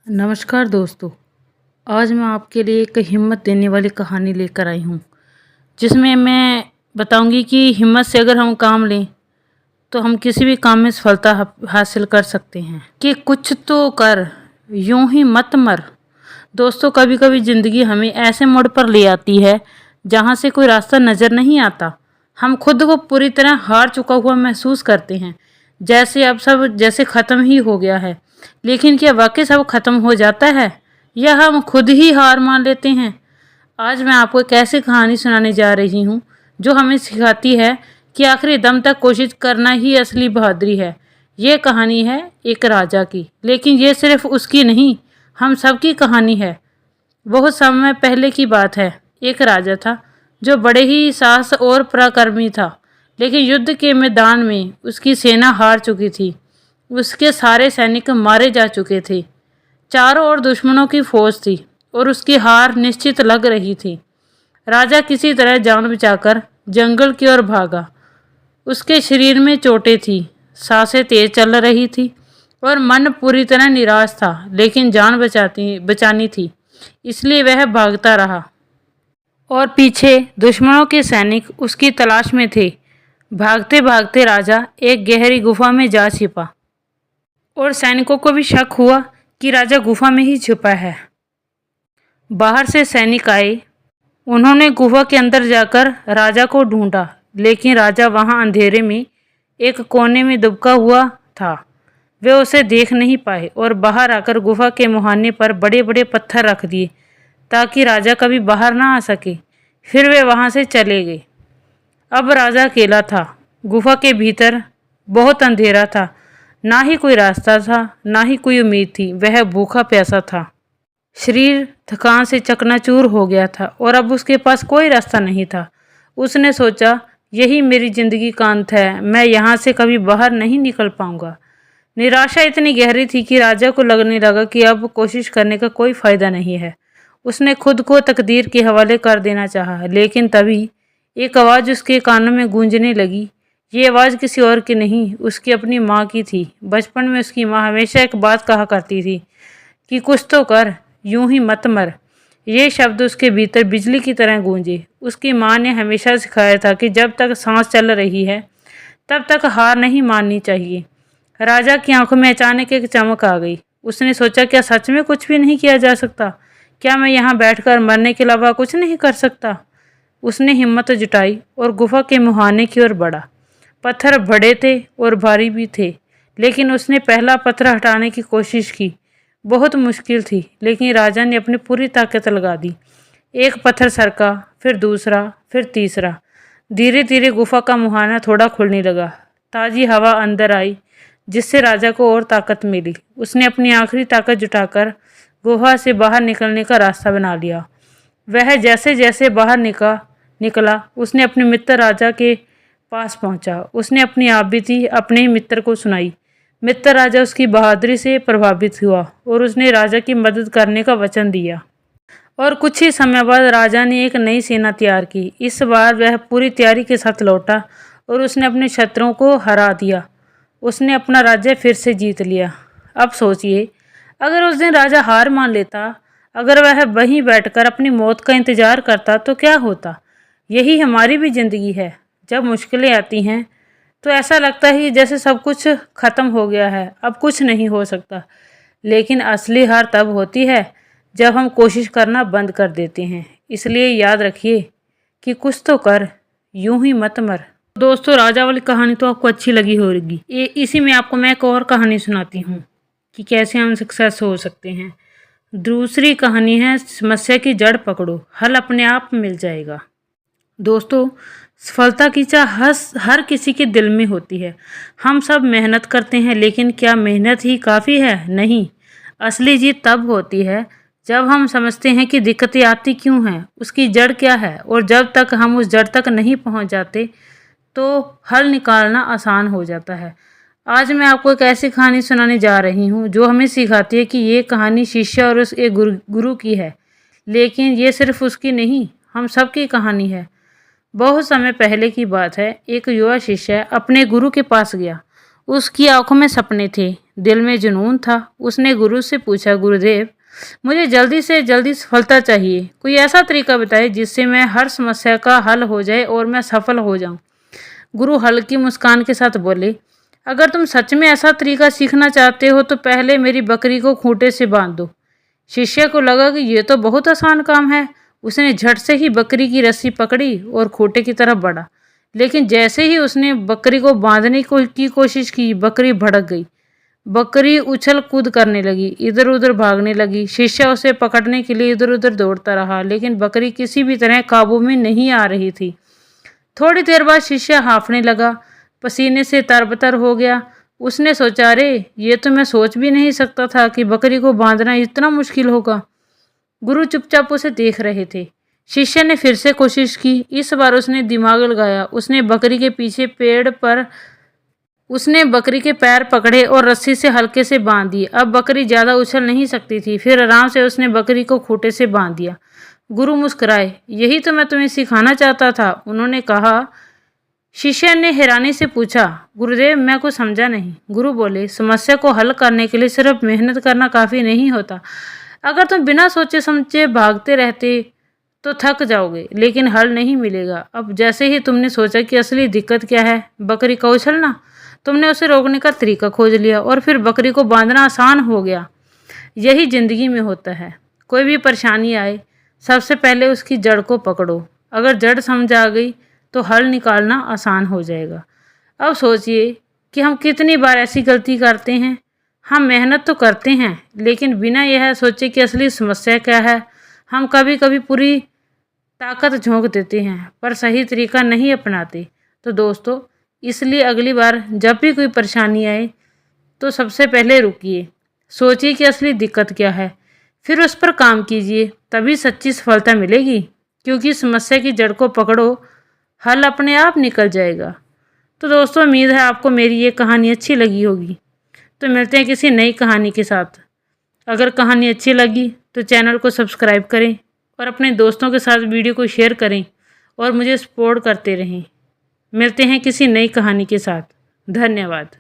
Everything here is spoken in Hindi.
नमस्कार दोस्तों। आज मैं आपके लिए एक हिम्मत देने वाली कहानी लेकर आई हूँ, जिसमें मैं बताऊंगी कि हिम्मत से अगर हम काम लें तो हम किसी भी काम में सफलता हासिल कर सकते हैं। कि कुछ तो कर, यूं ही मत मर। दोस्तों, कभी कभी ज़िंदगी हमें ऐसे मोड़ पर ले आती है जहाँ से कोई रास्ता नज़र नहीं आता। हम खुद को पूरी तरह हार चुका हुआ महसूस करते हैं, जैसे अब सब जैसे ख़त्म ही हो गया है। लेकिन क्या वाकई सब खत्म हो जाता है, या हम खुद ही हार मान लेते हैं? आज मैं आपको एक ऐसी कहानी सुनाने जा रही हूँ जो हमें सिखाती है कि आखिरी दम तक कोशिश करना ही असली बहादुरी है। ये कहानी है एक राजा की, लेकिन ये सिर्फ उसकी नहीं, हम सबकी कहानी है। बहुत समय पहले की बात है। एक राजा था जो बड़े ही साहस और पराक्रमी था, लेकिन युद्ध के मैदान में उसकी सेना हार चुकी थी। उसके सारे सैनिक मारे जा चुके थे। चारों ओर दुश्मनों की फौज थी और उसकी हार निश्चित लग रही थी। राजा किसी तरह जान बचाकर जंगल की ओर भागा। उसके शरीर में चोटें थी, सांसें तेज चल रही थी और मन पूरी तरह निराश था, लेकिन जान बचानी थी, इसलिए वह भागता रहा। और पीछे दुश्मनों के सैनिक उसकी तलाश में थे। भागते भागते राजा एक गहरी गुफा में जा छिपा और सैनिकों को भी शक हुआ कि राजा गुफा में ही छुपा है। बाहर से सैनिक आए। उन्होंने गुफा के अंदर जाकर राजा को ढूंढा, लेकिन राजा वहां अंधेरे में एक कोने में दुबका हुआ था। वे उसे देख नहीं पाए और बाहर आकर गुफा के मुहाने पर बड़े बड़े पत्थर रख दिए ताकि राजा कभी बाहर ना आ सके। फिर वे वहां से चले गए। अब राजा अकेला था। गुफा के भीतर बहुत अंधेरा था। ना ही कोई रास्ता था, ना ही कोई उम्मीद थी। वह भूखा प्यासा था। शरीर थकान से चकनाचूर हो गया था और अब उसके पास कोई रास्ता नहीं था। उसने सोचा, यही मेरी जिंदगी का अंत है, मैं यहाँ से कभी बाहर नहीं निकल पाऊंगा। निराशा इतनी गहरी थी कि राजा को लगने लगा कि अब कोशिश करने का कोई फायदा नहीं है। उसने खुद को तकदीर के हवाले कर देना चाहा, लेकिन तभी एक आवाज़ उसके कानों में गूंजने लगी। ये आवाज़ किसी और की नहीं, उसकी अपनी माँ की थी। बचपन में उसकी माँ हमेशा एक बात कहा करती थी कि कुछ तो कर, यूं ही मत मर। ये शब्द उसके भीतर बिजली की तरह गूंजे। उसकी माँ ने हमेशा सिखाया था कि जब तक सांस चल रही है तब तक हार नहीं माननी चाहिए। राजा की आंखों में अचानक एक चमक आ गई। उसने सोचा, क्या सच में कुछ भी नहीं किया जा सकता? क्या मैं यहाँ बैठकर मरने के अलावा कुछ नहीं कर सकता? उसने हिम्मत जुटाई और गुफा के मुहाने की ओर बढ़ा। पत्थर बड़े थे और भारी भी थे, लेकिन उसने पहला पत्थर हटाने की कोशिश की। बहुत मुश्किल थी, लेकिन राजा ने अपनी पूरी ताकत लगा दी। एक पत्थर सरका, फिर दूसरा, फिर तीसरा। धीरे धीरे गुफा का मुहाना थोड़ा खुलने लगा। ताज़ी हवा अंदर आई, जिससे राजा को और ताकत मिली। उसने अपनी आखिरी ताकत जुटाकर गुफा से बाहर निकलने का रास्ता बना लिया। वह जैसे जैसे बाहर निकला, उसने अपने मित्र राजा के पास पहुंचा। उसने अपनी आपबीती अपने ही मित्र को सुनाई। मित्र राजा उसकी बहादुरी से प्रभावित हुआ और उसने राजा की मदद करने का वचन दिया। और कुछ ही समय बाद राजा ने एक नई सेना तैयार की। इस बार वह पूरी तैयारी के साथ लौटा और उसने अपने शत्रुओं को हरा दिया। उसने अपना राज्य फिर से जीत लिया। अब सोचिए, अगर उस दिन राजा हार मान लेता, अगर वह वहीं बैठकर अपनी मौत का इंतजार करता, तो क्या होता? यही हमारी भी ज़िंदगी है। जब मुश्किलें आती हैं तो ऐसा लगता है जैसे सब कुछ ख़त्म हो गया है, अब कुछ नहीं हो सकता। लेकिन असली हार तब होती है जब हम कोशिश करना बंद कर देते हैं। इसलिए याद रखिए कि कुछ तो कर, यूं ही मत मर। दोस्तों, राजा वाली कहानी तो आपको अच्छी लगी होगी। इसी में आपको मैं एक और कहानी सुनाती हूँ कि कैसे हम सक्सेस हो सकते हैं। दूसरी कहानी है, समस्या की जड़ पकड़ो, हल अपने आप मिल जाएगा। दोस्तों, सफलता की चाह हर किसी के दिल में होती है। हम सब मेहनत करते हैं, लेकिन क्या मेहनत ही काफ़ी है? नहीं। असली जीत तब होती है जब हम समझते हैं कि दिक्कतें आती क्यों हैं, उसकी जड़ क्या है, और जब तक हम उस जड़ तक नहीं पहुंच जाते तो हल निकालना आसान हो जाता है। आज मैं आपको एक ऐसी कहानी सुनाने जा रही हूँ जो हमें सिखाती है कि ये कहानी शिष्य और उसके गुरु की है, लेकिन ये सिर्फ उसकी नहीं, हम सबकी कहानी है। बहुत समय पहले की बात है। एक युवा शिष्य अपने गुरु के पास गया। उसकी आंखों में सपने थे, दिल में जुनून था। उसने गुरु से पूछा, गुरुदेव मुझे जल्दी से जल्दी सफलता चाहिए, कोई ऐसा तरीका बताइए जिससे मैं हर समस्या का हल हो जाए और मैं सफल हो जाऊं। गुरु हल्की मुस्कान के साथ बोले, अगर तुम सच में ऐसा तरीका सीखना चाहते हो तो पहले मेरी बकरी को खूंटे से बांध दो। शिष्य को लगा कि ये तो बहुत आसान काम है। उसने झट से ही बकरी की रस्सी पकड़ी और खूंटे की तरफ बढ़ा, लेकिन जैसे ही उसने बकरी को बांधने की कोशिश की, बकरी भड़क गई। बकरी उछल कूद करने लगी, इधर उधर भागने लगी। शिष्य उसे पकड़ने के लिए इधर उधर दौड़ता रहा, लेकिन बकरी किसी भी तरह काबू में नहीं आ रही थी। थोड़ी देर बाद शिष्य हांफने लगा, पसीने से तरबतर हो गया। उसने सोचा, अरे ये तो मैं सोच भी नहीं सकता था कि बकरी को बांधना इतना मुश्किल होगा। गुरु चुपचाप उसे देख रहे थे। शिष्य ने फिर से कोशिश की। इस बार उसने दिमाग लगाया। उसने बकरी के पीछे पेड़ पर उसने बकरी के पैर पकड़े और रस्सी से हल्के से बांध दिए। अब बकरी ज़्यादा उछल नहीं सकती थी। फिर आराम से उसने बकरी को खूंटे से बांध दिया। गुरु मुस्कुराए, यही तो मैं तुम्हें सिखाना चाहता था, उन्होंने कहा। शिष्य ने हैरानी से पूछा, गुरुदेव मैं कुछ समझा नहीं। गुरु बोले, समस्या को हल करने के लिए सिर्फ मेहनत करना काफ़ी नहीं होता। अगर तुम बिना सोचे समझे भागते रहते तो थक जाओगे, लेकिन हल नहीं मिलेगा। अब जैसे ही तुमने सोचा कि असली दिक्कत क्या है, बकरी का उछलना, तुमने उसे रोकने का तरीका खोज लिया और फिर बकरी को बांधना आसान हो गया। यही ज़िंदगी में होता है। कोई भी परेशानी आए, सबसे पहले उसकी जड़ को पकड़ो। अगर जड़ समझ आ गई तो हल निकालना आसान हो जाएगा। अब सोचिए कि हम कितनी बार ऐसी गलती करते हैं। हम मेहनत तो करते हैं, लेकिन बिना यह सोचे कि असली समस्या क्या है। हम कभी कभी पूरी ताकत झोंक देते हैं पर सही तरीका नहीं अपनाते। तो दोस्तों, इसलिए अगली बार जब भी कोई परेशानी आए तो सबसे पहले रुकिए, सोचिए कि असली दिक्कत क्या है, फिर उस पर काम कीजिए। तभी सच्ची सफलता मिलेगी, क्योंकि समस्या की जड़ को पकड़ो, हल अपने आप निकल जाएगा। तो दोस्तों, उम्मीद है आपको मेरी ये कहानी अच्छी लगी होगी। तो मिलते हैं किसी नई कहानी के साथ। अगर कहानी अच्छी लगी तो चैनल को सब्सक्राइब करें और अपने दोस्तों के साथ वीडियो को शेयर करें और मुझे सपोर्ट करते रहें। मिलते हैं किसी नई कहानी के साथ। धन्यवाद।